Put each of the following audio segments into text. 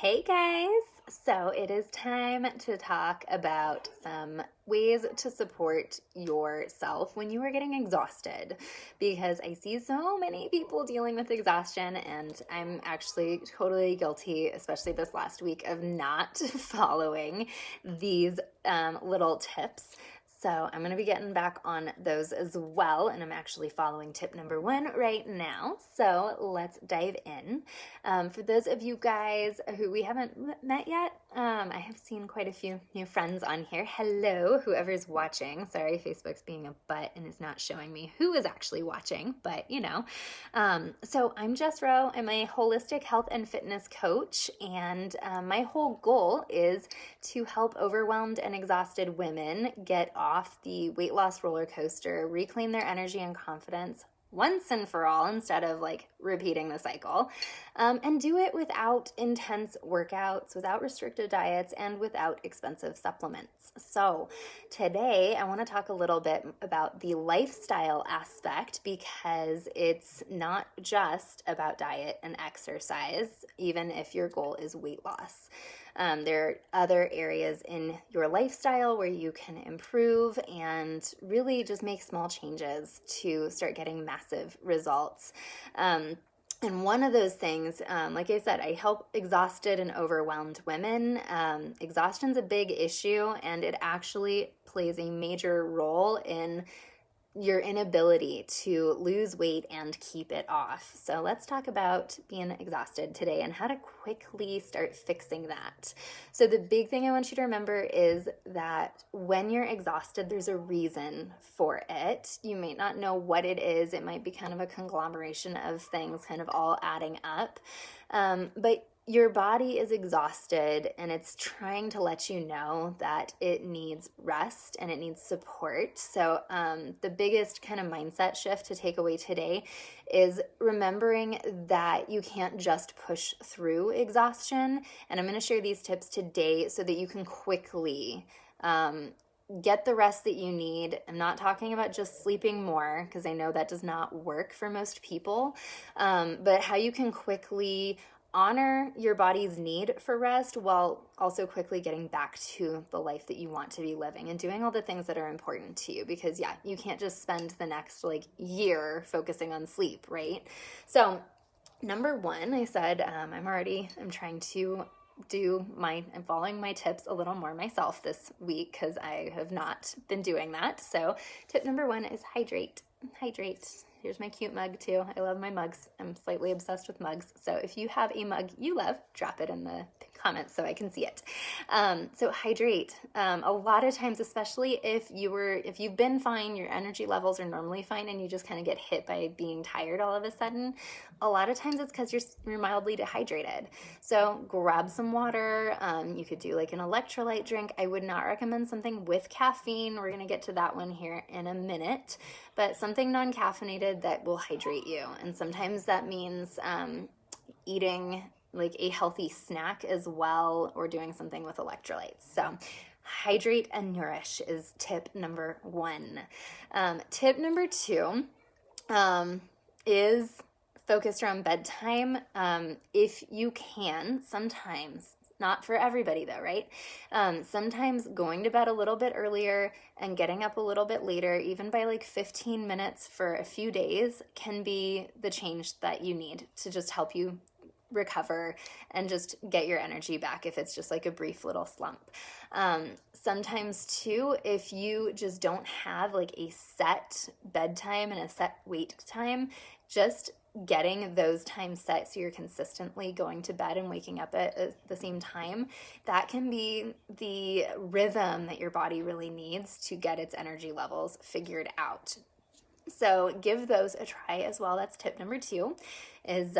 Hey guys! So it is time to talk about some ways to support yourself when you are getting exhausted, because I see so many people dealing with exhaustion, and I'm actually totally guilty, especially this last week, of not following these little tips. So I'm going to be getting back on those as well, and I'm actually following tip number 1 right now. So let's dive in. For those of you guys who we haven't met yet, I have seen quite a few new friends on here. Hello, whoever's watching. Sorry, Facebook's being a butt and is not showing me who is actually watching, but you know. So I'm Jess Rowe. I'm a holistic health and fitness coach, and my whole goal is to help overwhelmed and exhausted women get off the weight loss roller coaster, reclaim their energy and confidence once and for all instead of like repeating the cycle, and do it without intense workouts, without restricted diets, and without expensive supplements. So today I want to talk a little bit about the lifestyle aspect, because it's not just about diet and exercise, even if your goal is weight loss. There are other areas in your lifestyle where you can improve and really just make small changes to start getting massive results. And one of those things, like I said, I help exhausted and overwhelmed women. Exhaustion's a big issue, and it actually plays a major role in your inability to lose weight and keep it off. So let's talk about being exhausted today and how to quickly start fixing that. So the big thing I want you to remember is that when you're exhausted, there's a reason for it. You may not know what it is. It might be kind of a conglomeration of things kind of all adding up. But your body is exhausted, and it's trying to let you know that it needs rest and it needs support. So the biggest kind of mindset shift to take away today is remembering that you can't just push through exhaustion. And I'm going to share these tips today so that you can quickly get the rest that you need. I'm not talking about just sleeping more, because I know that does not work for most people, but how you can quickly honor your body's need for rest while also quickly getting back to the life that you want to be living and doing all the things that are important to you, because you can't just spend the next year focusing on sleep, right? So number 1, I said, I'm trying to I'm following my tips a little more myself this week, because I have not been doing that. So tip number 1 is hydrate. Here's my cute mug too. I love my mugs. I'm slightly obsessed with mugs. So if you have a mug you love, drop it in the comments so I can see it. So hydrate. A lot of times, especially if you've been fine, your energy levels are normally fine, and you just kind of get hit by being tired all of a sudden, a lot of times it's because you're mildly dehydrated. So grab some water. You could do like an electrolyte drink. I would not recommend something with caffeine. We're going to get to that one here in a minute, but something non-caffeinated that will hydrate you. And sometimes that means eating like a healthy snack as well, or doing something with electrolytes. So hydrate and nourish is tip number 1. Tip number 2 is focused around bedtime. If you can, sometimes, not for everybody though, right? Sometimes going to bed a little bit earlier and getting up a little bit later, even by 15 minutes for a few days, can be the change that you need to just help you recover and just get your energy back if it's just a brief little slump. Sometimes too, if you just don't have a set bedtime and a set wake time, just getting those times set so you're consistently going to bed and waking up at the same time, that can be the rhythm that your body really needs to get its energy levels figured out. So give those a try as well. That's tip number 2, is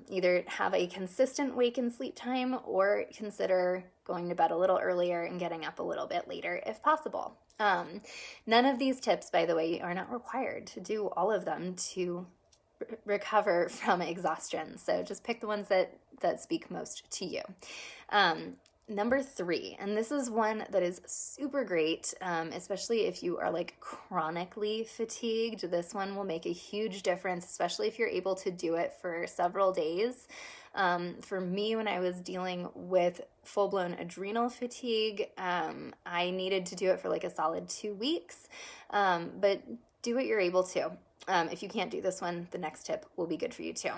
either have a consistent wake and sleep time, or consider going to bed a little earlier and getting up a little bit later if possible. None of these tips, by the way, are not required to do all of them to recover from exhaustion. So just pick the ones that speak most to you. number 3, and this is one that is super great, especially if you are like chronically fatigued. This one will make a huge difference, especially if you're able to do it for several days. For me, when I was dealing with full-blown adrenal fatigue, I needed to do it for like a solid 2 weeks, but do what you're able to. If you can't do this one, the next tip will be good for you too.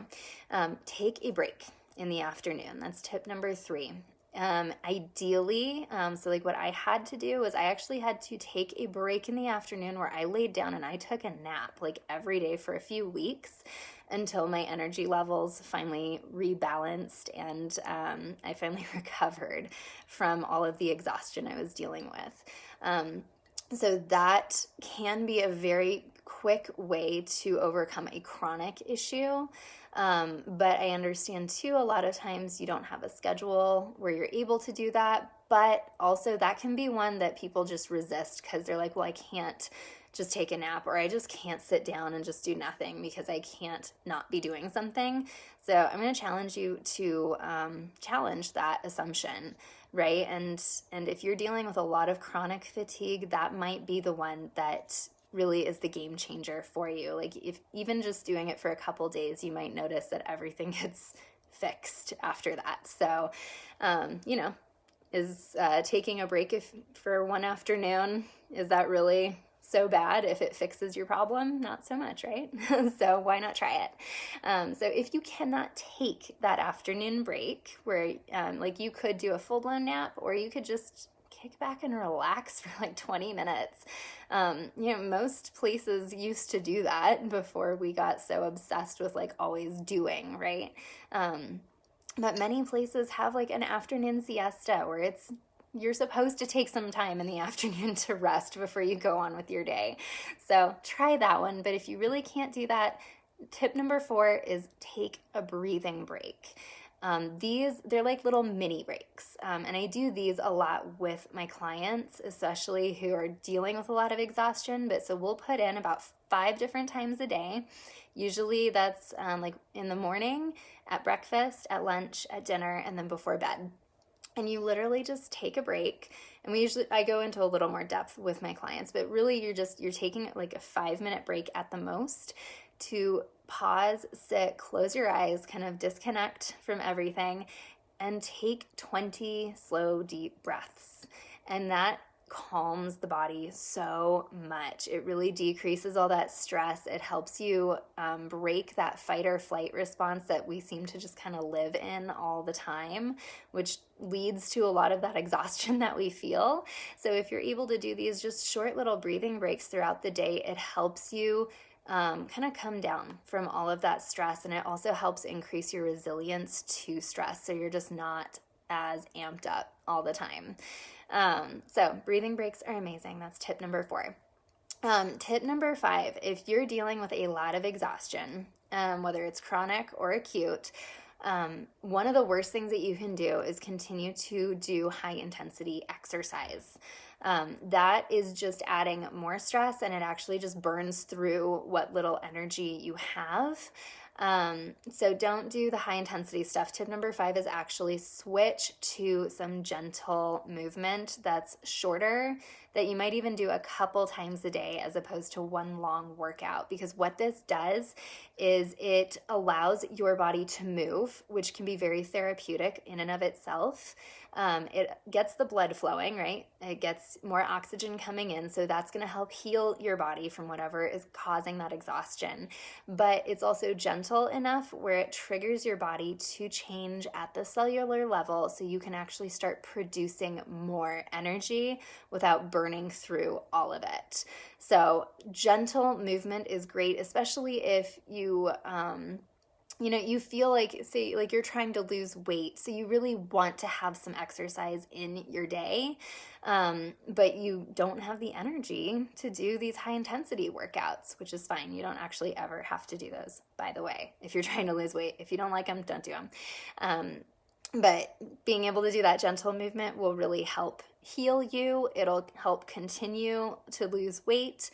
Take a break in the afternoon. That's tip number 3. Ideally, so like what I had to do was I actually had to take a break in the afternoon where I laid down and I took a nap like every day for a few weeks until my energy levels finally rebalanced and I finally recovered from all of the exhaustion I was dealing with. So that can be a very quick way to overcome a chronic issue. But I understand too, a lot of times you don't have a schedule where you're able to do that, but also that can be one that people just resist because they're like, well, I can't just take a nap, or I just can't sit down and just do nothing because I can't not be doing something. So I'm going to challenge you to challenge that assumption, right? And if you're dealing with a lot of chronic fatigue, that might be the one that really is the game changer for you. Like if even just doing it for a couple days, you might notice that everything gets fixed after that. So, is taking a break for one afternoon, is that really so bad if it fixes your problem? Not so much, right? So why not try it? So if you cannot take that afternoon break where like you could do a full-blown nap, or you could just kick back and relax for like 20 minutes. Most places used to do that before we got so obsessed with like always doing, right? But many places have like an afternoon siesta where you're supposed to take some time in the afternoon to rest before you go on with your day. So try that one. But if you really can't do that, tip number 4 is take a breathing break. They're like little mini breaks. And I do these a lot with my clients, especially who are dealing with a lot of exhaustion. But so we'll put in about 5 different times a day. Usually that's like in the morning, at breakfast, at lunch, at dinner, and then before bed. And you literally just take a break. And I go into a little more depth with my clients, but really you're taking like a 5-minute break at the most to pause, sit, close your eyes, kind of disconnect from everything, and take 20 slow, deep breaths. And that calms the body so much. It really decreases all that stress. It helps you break that fight or flight response that we seem to just kind of live in all the time, which leads to a lot of that exhaustion that we feel. So if you're able to do these just short little breathing breaks throughout the day, it helps you kind of come down from all of that stress. And it also helps increase your resilience to stress. So you're just not as amped up all the time. So breathing breaks are amazing. That's tip number 4. Tip number 5, if you're dealing with a lot of exhaustion, whether it's chronic or acute, one of the worst things that you can do is continue to do high intensity exercise. That is just adding more stress, and it actually just burns through what little energy you have. So don't do the high intensity stuff. Tip number 5 is actually switch to some gentle movement that's shorter, that you might even do a couple times a day as opposed to one long workout. Because what this does is it allows your body to move, which can be very therapeutic in and of itself. It gets the blood flowing, right? It gets more oxygen coming in. So that's going to help heal your body from whatever is causing that exhaustion. But it's also gentle enough where it triggers your body to change at the cellular level so you can actually start producing more energy without burning through all of it. So gentle movement is great, especially if you you feel like, say, like you're trying to lose weight. So you really want to have some exercise in your day, but you don't have the energy to do these high intensity workouts, which is fine. You don't actually ever have to do those, by the way, if you're trying to lose weight. If you don't like them, don't do them. But being able to do that gentle movement will really help heal you. It'll help continue to lose weight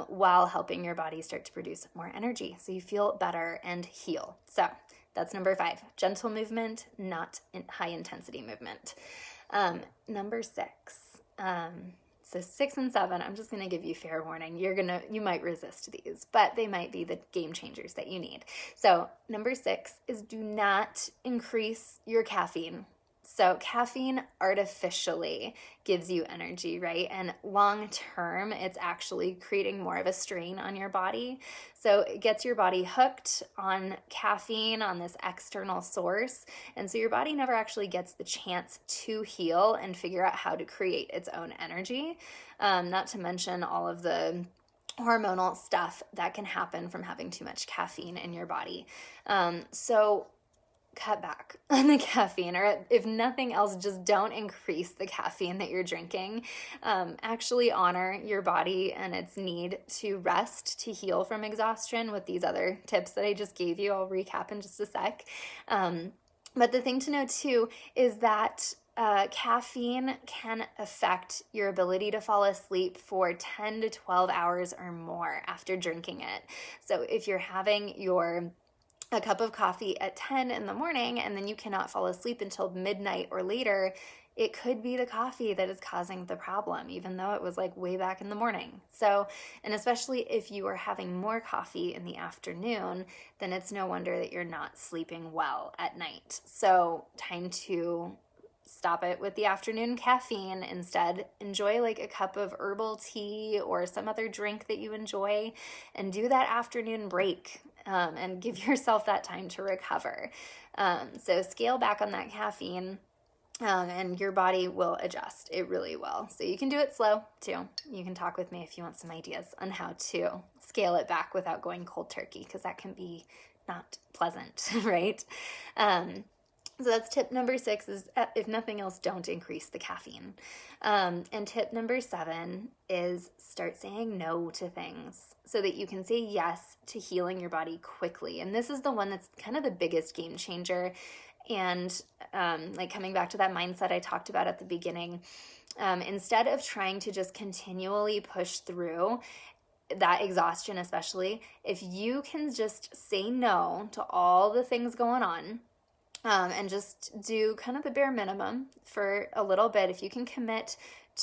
while helping your body start to produce more energy so you feel better and heal. So that's number 5, gentle movement, not high intensity movement. Number 6. So 6 and 7, I'm just going to give you fair warning. You might resist these, but they might be the game changers that you need. So number 6 is do not increase your caffeine. So caffeine artificially gives you energy, right? And long term, it's actually creating more of a strain on your body. So it gets your body hooked on caffeine, on this external source. And so your body never actually gets the chance to heal and figure out how to create its own energy. Not to mention all of the hormonal stuff that can happen from having too much caffeine in your body. So cut back on the caffeine, or if nothing else, just don't increase the caffeine that you're drinking. Actually honor your body and its need to rest, to heal from exhaustion with these other tips that I just gave you. I'll recap in just a sec. But the thing to know too is that caffeine can affect your ability to fall asleep for 10 to 12 hours or more after drinking it. So if you're having a cup of coffee at 10 in the morning and then you cannot fall asleep until midnight or later, it could be the coffee that is causing the problem, even though it was like way back in the morning. So, and especially if you are having more coffee in the afternoon, then it's no wonder that you're not sleeping well at night. So time to stop it with the afternoon caffeine. Instead, enjoy like a cup of herbal tea or some other drink that you enjoy and do that afternoon break. And give yourself that time to recover. So scale back on that caffeine, and your body will adjust. It really will. So you can do it slow too. You can talk with me if you want some ideas on how to scale it back without going cold turkey, because that can be not pleasant, right? So that's tip number 6 is, if nothing else, don't increase the caffeine. And tip number 7 is start saying no to things so that you can say yes to healing your body quickly. And this is the one that's kind of the biggest game changer. And like coming back to that mindset I talked about at the beginning, instead of trying to just continually push through that exhaustion, especially, if you can just say no to all the things going on, and just do kind of the bare minimum for a little bit. If you can commit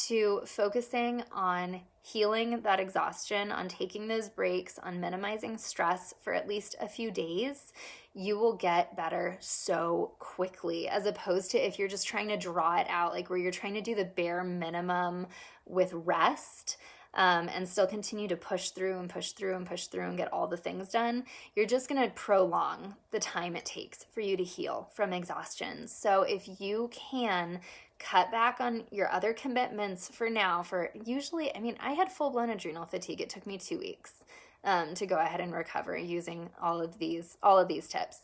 to focusing on healing that exhaustion, on taking those breaks, on minimizing stress for at least a few days, you will get better so quickly, as opposed to if you're just trying to draw it out, like where you're trying to do the bare minimum with rest, and still continue to push through and push through and push through and get all the things done, you're just going to prolong the time it takes for you to heal from exhaustion. So if you can cut back on your other commitments for now, for usually, I had full-blown adrenal fatigue. It took me 2 weeks to go ahead and recover using all of these tips.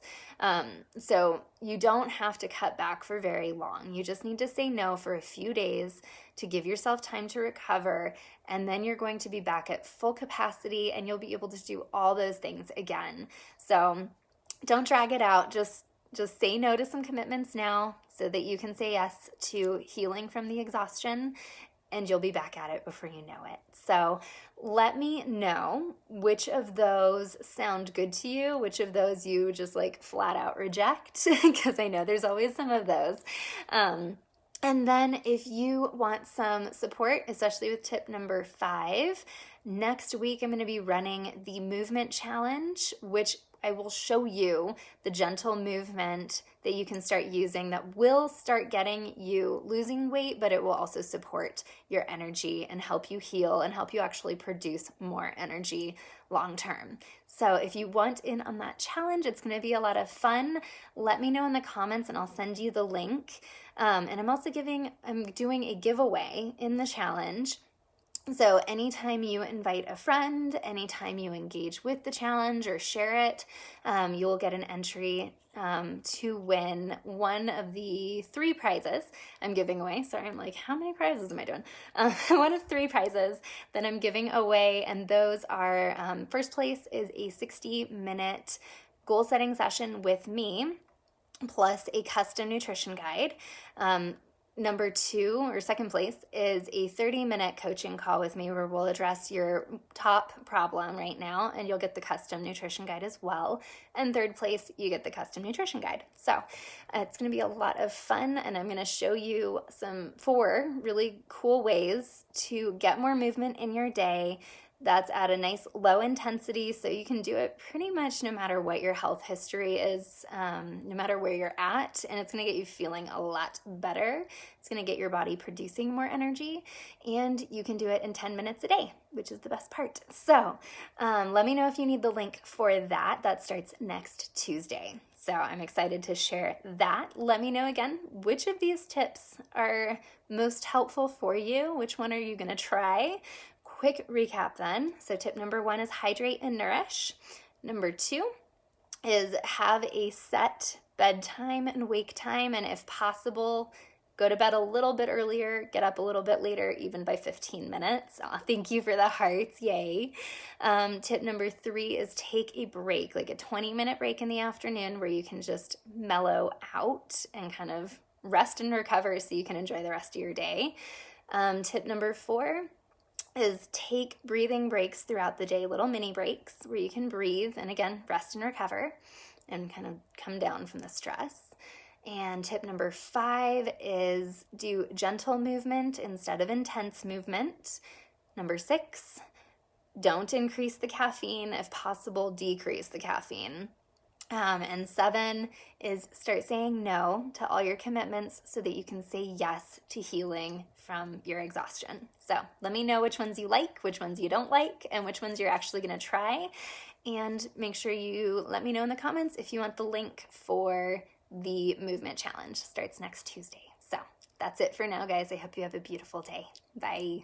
So you don't have to cut back for very long. You just need to say no for a few days to give yourself time to recover, and then you're going to be back at full capacity and you'll be able to do all those things again. So don't drag it out. Just say no to some commitments now so that you can say yes to healing from the exhaustion, and you'll be back at it before you know it. So let me know which of those sound good to you, which of those you just like flat out reject, because I know there's always some of those. And then if you want some support, especially with tip number 5, next week I'm going to be running the movement challenge, which I will show you the gentle movement that you can start using that will start getting you losing weight, but it will also support your energy and help you heal and help you actually produce more energy long term. So if you want in on that challenge, it's going to be a lot of fun. Let me know in the comments and I'll send you the link. And I'm doing a giveaway in the challenge. So anytime you invite a friend, anytime you engage with the challenge or share it, you will get an entry to win one of the 3 prizes I'm giving away. Sorry, I'm like, how many prizes am I doing? One of 3 prizes that I'm giving away, and those are, first place is a 60-minute goal-setting session with me, plus a custom nutrition guide. number 2 or second place is a 30-minute coaching call with me where we'll address your top problem right now, and you'll get the custom nutrition guide as well. And third place, you get the custom nutrition guide. So it's going to be a lot of fun, and I'm going to show you 4 really cool ways to get more movement in your day that's at a nice low intensity, so you can do it pretty much no matter what your health history is, no matter where you're at, and it's going to get you feeling a lot better. It's going to get your body producing more energy, and you can do it in 10 minutes a day, which is the best part. So let me know if you need the link for that. That starts next Tuesday. So I'm excited to share that. Let me know again, which of these tips are most helpful for you? Which one are you going to try? Quick recap then. So tip number 1 is hydrate and nourish. Number 2 is have a set bedtime and wake time, and if possible, go to bed a little bit earlier, get up a little bit later, even by 15 minutes. Oh, thank you for the hearts, yay. Tip number 3 is take a break, like a 20-minute break in the afternoon where you can just mellow out and kind of rest and recover so you can enjoy the rest of your day. Tip number 4 is take breathing breaks throughout the day, little mini breaks where you can breathe and again, rest and recover and kind of come down from the stress. And tip number 5 is do gentle movement instead of intense movement. Number 6, don't increase the caffeine. If possible, decrease the caffeine. And 7 is start saying no to all your commitments so that you can say yes to healing from your exhaustion. So let me know which ones you like, which ones you don't like, and which ones you're actually going to try. And make sure you let me know in the comments if you want the link for the movement challenge. Starts next Tuesday. So that's it for now, guys. I hope you have a beautiful day. Bye.